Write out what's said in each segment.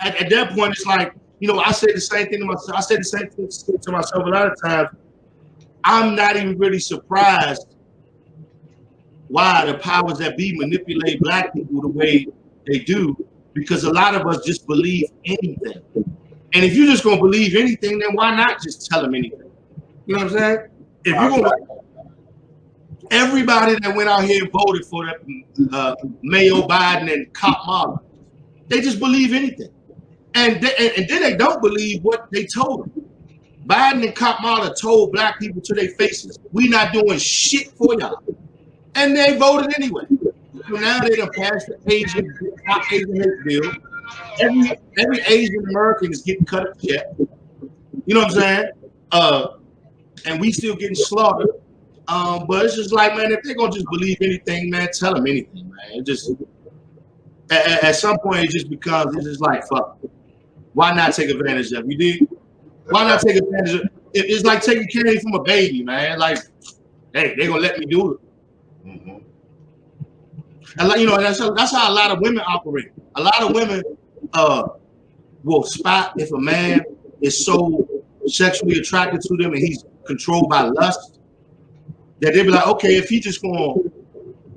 at that point, it's like, you know, I say the same thing to myself. I say the same thing to myself a lot of times. I'm not even really surprised why the powers that be manipulate black people the way they do, because a lot of us just believe anything. And if you're just gonna believe anything, then why not just tell them anything? You know what I'm saying? If you're gonna, everybody that went out here and voted for that Mayo Biden and Kamala, they just believe anything, and then they don't believe what they told them. Biden and Kamala told black people to their faces, "We not doing shit for y'all," and they voted anyway. So now they done passed the Asian hate bill. Every Asian American is getting cut a check. You know what I'm saying? And we still getting slaughtered. But it's just like, man, if they're gonna just believe anything, man, tell them anything, man. It just at some point it just becomes, it's just like, fuck. Why not take advantage of it? You did? Why not take advantage of it? It's like taking candy from a baby, man. Like, hey, they're gonna let me do it. Mm-hmm. And, you know, that's how a lot of women operate. A lot of women will spot if a man is so sexually attracted to them and he's controlled by lust, that they be like, okay, if he just gonna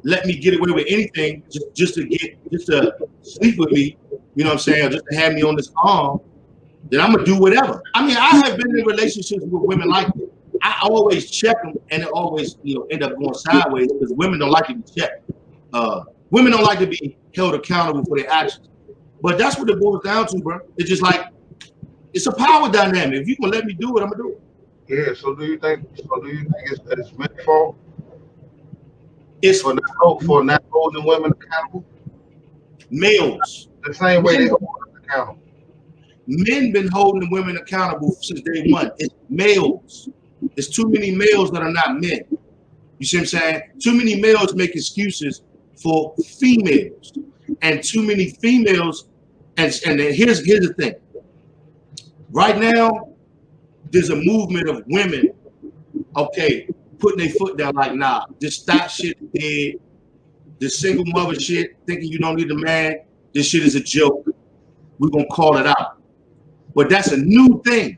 let me get away with anything just to sleep with me, you know what I'm saying, or just to have me on this arm, then I'm gonna do whatever. I mean, I have been in relationships with women like that. I always check them, and it always, you know, end up going sideways because women don't like to be checked. Women don't like to be held accountable for their actions. But that's what it boils down to, bro. It's just like, it's a power dynamic. If you can let me do it, I'm gonna do it. Yeah. So do you think it's men's fault? It's for not holding women accountable? Males. The same way they hold them accountable. Men been holding women accountable since day one. It's males. There's too many males that are not men. You see what I'm saying? Too many males make excuses for females, and too many females. And here's the thing. Right now, there's a movement of women, okay, putting their foot down like, nah, this stop shit dead. This single mother shit, thinking you don't need a man, this shit is a joke. We're gonna call it out. But that's a new thing.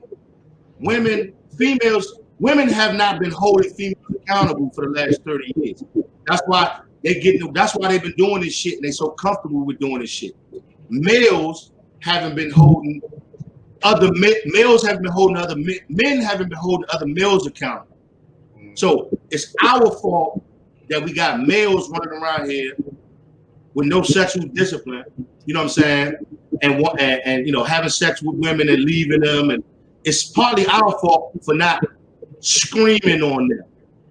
Women have not been holding females accountable for the last 30 years. That's why they've been doing this shit and they're so comfortable with doing this shit. Males haven't been holding other men, men haven't been holding other males accountable. So it's our fault that we got males running around here with no sexual discipline, you know what I'm saying? And you know, having sex with women and leaving them, and it's partly our fault for not screaming on them,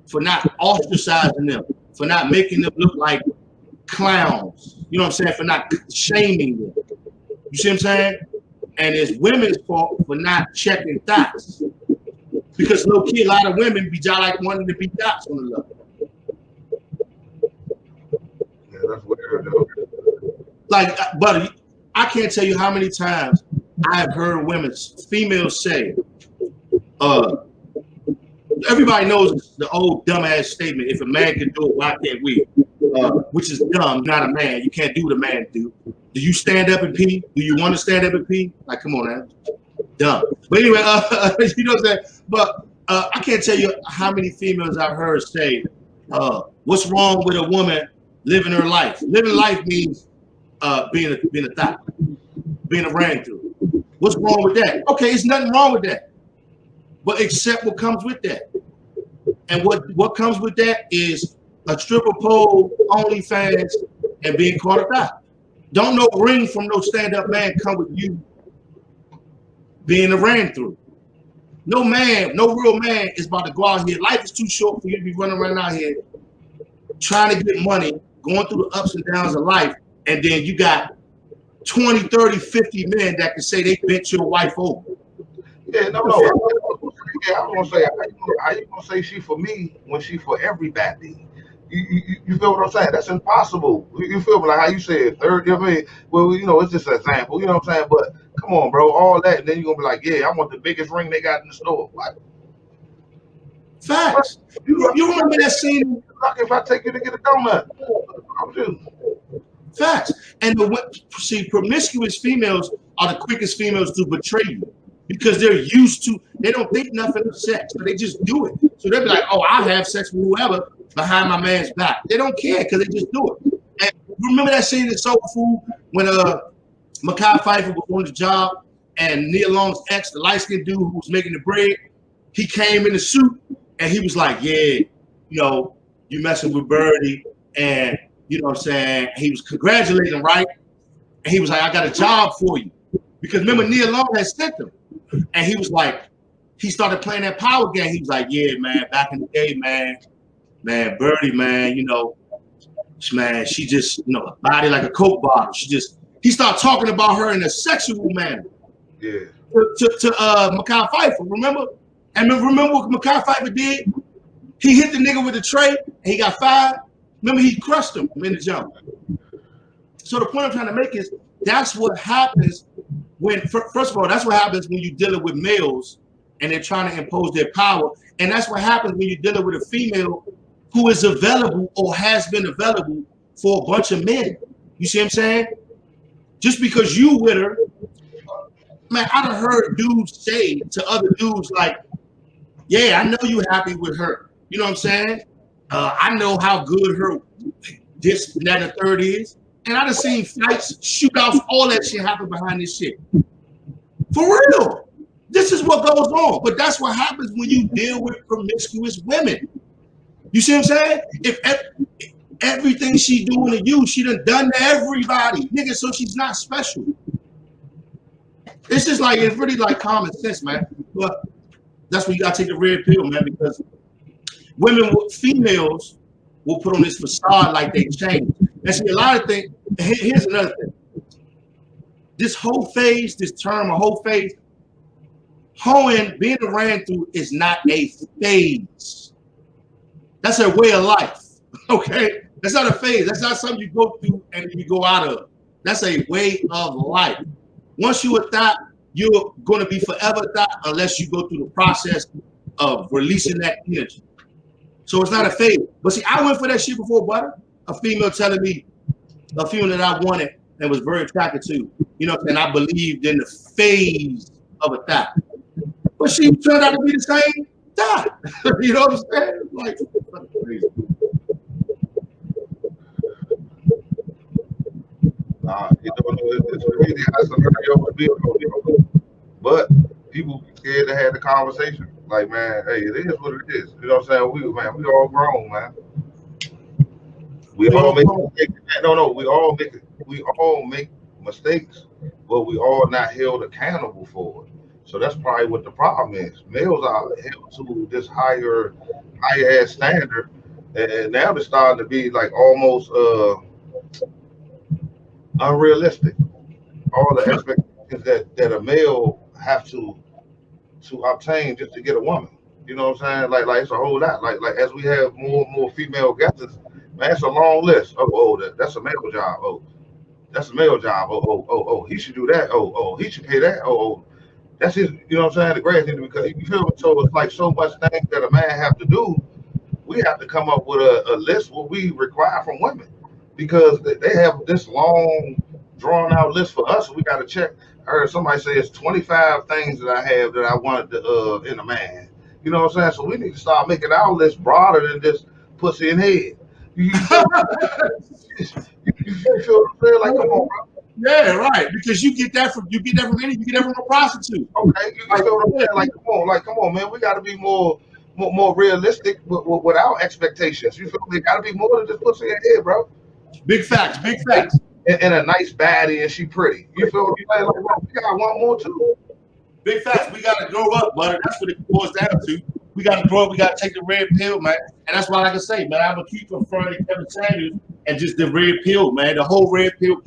for not ostracizing them, for not making them look like clowns, you know what I'm saying? For not shaming them. You see what I'm saying? And it's women's fault for not checking thoughts. Because low key, a lot of women be just like wanting to be dots on the level. Yeah, that's weird though. Like, buddy, I can't tell you how many times I've heard females say, everybody knows the old dumbass statement, if a man can do it, why can't we? Which is dumb, not a man. You can't do what a man do. Do you stand up and pee? Do you want to stand up and pee? Like, come on now. Dumb. But anyway, you know what I'm saying? But I can't tell you how many females I've heard say, what's wrong with a woman living her life? Living life means being a thought, being a ran through. What's wrong with that? Okay, it's nothing wrong with that. But accept what comes with that. And what comes with that is a stripper pole, OnlyFans, and being caught a thought. Don't no ring from no stand-up man come with you being a ran through. No man, no real man is about to go out here. Life is too short for you to be running around out here trying to get money, going through the ups and downs of life, and then you got 20, 30, 50 men that can say they bent your wife over. Yeah, no. Yeah, I was gonna say, how you gonna say she for me when she for everybody? You feel what I'm saying? That's impossible. You feel me? Like how you said, third, I mean, well, you know, it's just an example, you know what I'm saying? But come on, bro, all that, and then you're gonna be like, yeah, I want the biggest ring they got in the store. What? Facts. You remember that scene? Lucky if I take you to get a donut. I'm just. Facts. And see, promiscuous females are the quickest females to betray you because they're used to, they don't think nothing of sex, so they just do it. So they'll be like, oh, I'll have sex with whoever behind my man's back. They don't care because they just do it. And remember that scene in Soul Food when Mekhi Phifer was on the job and Nia Long's ex, the light-skinned dude who was making the bread, he came in the suit and he was like, yeah, you messing with Birdie, and you know what I'm saying? He was congratulating him, right? And he was like, I got a job for you. Because remember, Nia Long had sent him. And he was like, he started playing that power game. He was like, yeah, man, back in the day, man, Birdie, man, man, she just, a body like a Coke bottle. He started talking about her in a sexual manner. Yeah. To Mekhi Phifer, remember? And remember what Mekhi Phifer did? He hit the nigga with the tray and he got fired. Remember, he crushed him in the jump. So the point I'm trying to make is that's what happens when, first of all, that's what happens when you're dealing with males and they're trying to impose their power. And that's what happens when you're dealing with a female who is available or has been available for a bunch of men. You see what I'm saying? Just because you with her, man, I done heard dudes say to other dudes like, yeah, I know you happy with her. You know what I'm saying? I know how good her this, that, and the third is. And I done seen fights, shootouts, all that shit happen behind this shit. For real. This is what goes on. But that's what happens when you deal with promiscuous women. You see what I'm saying? If everything she doing to you, she done to everybody. Nigga, so she's not special. It's just like, it's really like common sense, man. But that's when you gotta take the red pill, man, because females will put on this facade like they change. And see, a lot of things, here's another thing. This whole phase, hoeing, being ran through is not a phase. That's a way of life, okay? That's not a phase. That's not something you go through and you go out of. That's a way of life. Once you're a thought, you're going to be forever a thought unless you go through the process of releasing that energy. So it's not a phase. But see, I went for that shit before, Butter. A female telling me, a female that I wanted and was very attracted to, and I believed in the phase of a thought. But she turned out to be the same thought. You know what I'm saying? Like, crazy. It's crazy how scenario would be, but people scared to have the conversation. Like, man, hey, it is what it is. You know what I'm saying? We all grown, man. We all make mistakes. We all make mistakes, but we all not held accountable for it. So that's probably what the problem is. Males are held to this higher ass standard, and now they're starting to be like almost unrealistic. All the expectations that a male have to obtain just to get a woman. You know what I'm saying? Like it's a whole lot. Like as we have more and more female guests, man, it's a long list. That's a male job. Oh, that's a male job. Oh, he should do that. Oh, he should pay that. Oh, that's his. You know what I'm saying? The grass need to because you feel me? So it's like so much things that a man have to do. We have to come up with a list what we require from women because they have this long drawn out list for us. We got to check. I heard somebody say it's 25 things that I have that I wanted to, in a man. You know what I'm saying? So we need to start making our list broader than just pussy and head. You feel what I'm saying? Like, come on, bro. Yeah, right. Because you get that from any, you get that from a prostitute. Okay, you feel what I'm saying? Like, come on, man. We got to be more realistic with our expectations. You feel me? Got to be more than just pussy and head, bro. Big facts. And a nice baddie, and she pretty. You feel what I'm saying? Like, bro, we got one more too. Big facts. We got to grow up, brother. That's what it boils down to. We got to grow up. We got to take the red pill, man. And that's why I can say, man, I'm going to keep confronting Kevin Sanders and just the red pill, man. The whole red pill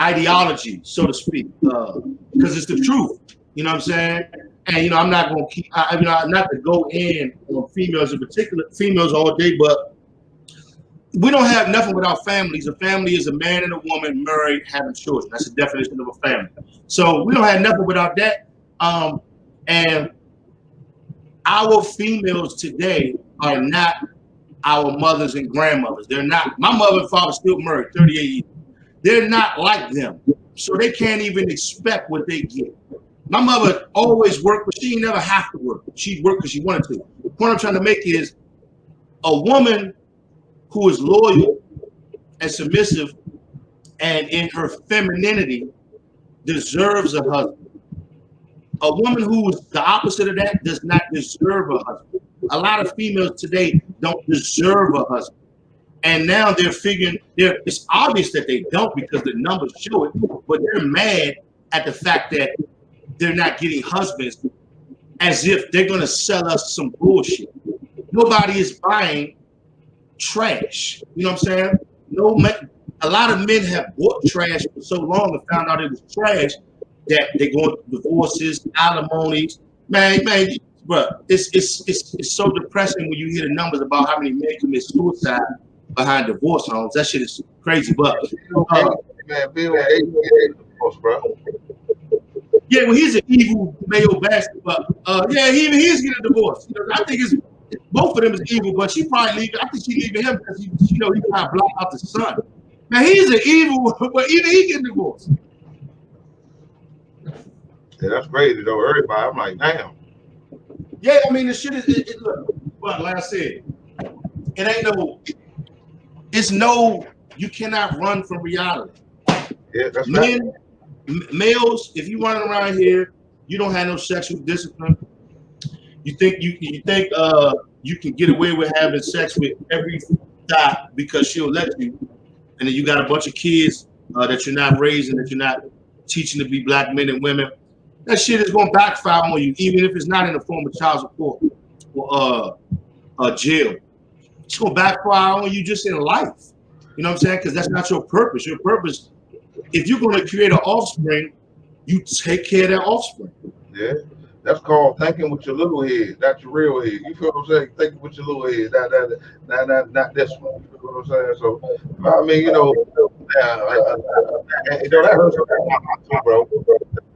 ideology, so to speak, because it's the truth. You know what I'm saying? And, I'm not going to keep, not to go in on females in particular, females all day, but we don't have nothing without families. A family is a man and a woman married, having children. That's the definition of a family. So we don't have nothing without that. And our females today are not our mothers and grandmothers. They're not. My mother and father still married 38 years. They're not like them, so they can't even expect what they get. My mother always worked, but she never have to work. She worked because she wanted to. The point I'm trying to make is a woman who is loyal and submissive and in her femininity deserves a husband. A woman who is the opposite of that does not deserve a husband. A lot of females today don't deserve a husband. And now they're figuring, it's obvious that they don't because the numbers show it, but they're mad at the fact that they're not getting husbands as if they're going to sell us some bullshit. Nobody is buying trash. You know what I'm saying? No, a lot of men have bought trash for so long and found out it was trash that they're going through divorces, alimonies. Man, bro, it's so depressing when you hear the numbers about how many men commit suicide behind divorce homes. That shit is crazy. But man, Bill, bro. Yeah, well, he's an evil male bastard. But yeah, he's getting a divorce. You know, I think it's both of them is evil, but she probably leaving. I think she leaving him because he kind of blocked out the sun. Now he's an evil, but even he getting divorced. Yeah, that's crazy though. Everybody, I'm like, damn. Yeah, I mean the shit is look, but like I said, it ain't no. It's no. You cannot run from reality. Yeah, that's men, males. If you running around here, you don't have no sexual discipline. You think you can get away with having sex with every guy because she'll let you, and then you got a bunch of kids that you're not raising, that you're not teaching to be black men and women. That shit is going to backfire on you, even if it's not in the form of child support or jail. It's going to backfire on you just in life. You know what I'm saying? Because that's not your purpose. Your purpose, if you're going to create an offspring, you take care of that offspring. Yeah. That's called thinking with your little head, not your real head. You feel what I'm saying? Thinking with your little head, not this one. You feel what I'm saying? So, I mean, you know, that hurts too, bro.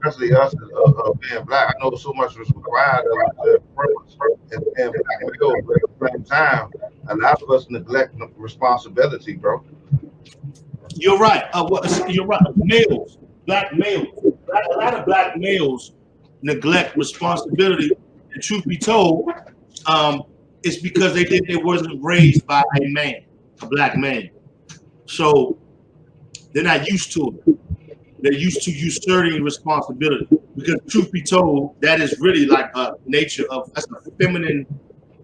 Especially us being black. I know so much was required of us as being black males, but at the same time, a lot of us neglect responsibility, bro. You're right. You're right. Males, black males, a lot of black males neglect responsibility. And truth be told, it's because they wasn't raised by a man, a black man. So they're not used to it. They're used to usurping responsibility. Because truth be told, that is really like a nature of that's a feminine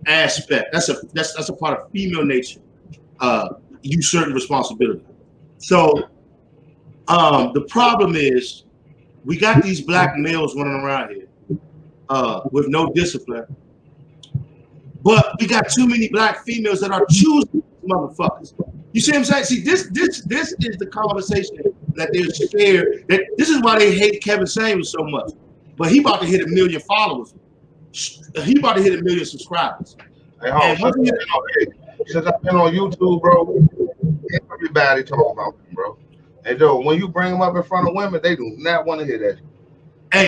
aspect. That's a part of female nature. Usurping responsibility. So the problem is we got these black males running around here with no discipline, but we got too many black females that are choosing motherfuckers. You see what I'm saying? See, this is the conversation that they're scared. That this is why they hate Kevin Samuels so much. But he about to hit 1 million followers. He about to hit 1 million subscribers. Hey, since I've been on YouTube, bro, everybody talk about him, bro. And though when you bring them up in front of women, they do not want to hear that.